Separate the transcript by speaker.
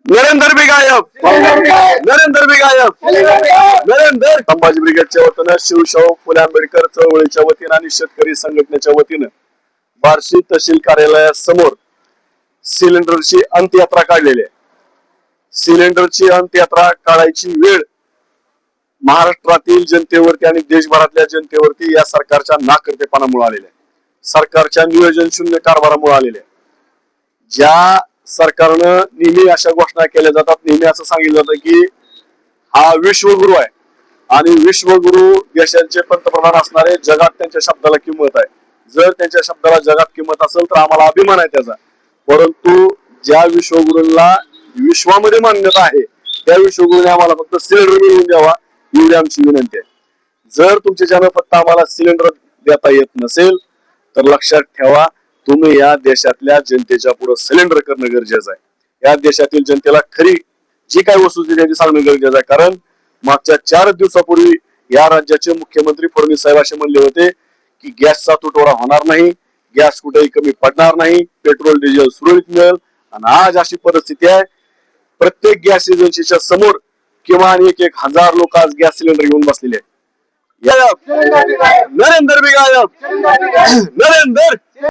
Speaker 1: नरेंद्र भी गायब, नरेंद्र भी गायब, नरेंद्र. संभाजी ब्रिगेडच्या वतीनं, शिवशाहू फुले आंबेडकर चळवळीच्या वतीनं आणि शेतकरी संघटनेच्या वतीनं बार्शी तहसील कार्यालयासमोर सिलेंडरची अंत्ययात्रा काढलेली आहे. सिलेंडरची अंत्ययात्रा काढायची वेळ महाराष्ट्रातील जनतेवरती आणि देशभरातल्या जनतेवरती या सरकारच्या नाकर्तेपणामुळे आलेल्या आहे. सरकारच्या नियोजन शून्य कारभारामुळे आलेल्या आहे. ज्या सरकारनं नेहमी अशा घोषणा केल्या जातात, नेहमी असं सांगितलं जातं की हा विश्वगुरु आहे आणि विश्वगुरु देशांचे पंतप्रधान असणारे, जगात त्यांच्या शब्दाला किंमत आहे. जर त्यांच्या शब्दाला जगात किंमत असेल तर आम्हाला अभिमान आहे त्याचा. परंतु ज्या विश्वगुरूंना विश्वामध्ये मान्यता आहे त्या विश्वगुरूने आम्हाला फक्त सिलेंडर मिळवून द्यावा एवढी आमची विनंती आहे. जर तुमच्याच्यानं फक्त आम्हाला सिलेंडर देता येत नसेल तर लक्षात ठेवा, तुम्ही या देशातल्या जनतेच्या पुढे सिलेंडर करणं गरजेचं आहे. या देशातील जनतेला खरी जी काही वस्तुस्थिती आहे ती सांगणं गरजेचं आहे. कारण मागच्या 4 दिवसापूर्वी या राज्याचे मुख्यमंत्री फडणवीस साहेब असे म्हणले होते की गॅसचा तुटवडा होणार नाही, गॅस कुठेही कमी पडणार नाही, पेट्रोल डिझेल सुरळीत मिळेल. आणि आज अशी परिस्थिती आहे, प्रत्येक गॅस एजन्सीच्या समोर किमान 1,000 लोक आज गॅस सिलेंडर घेऊन बसलेले आहेत. नरेंद्र भी गायब, नरेंद्र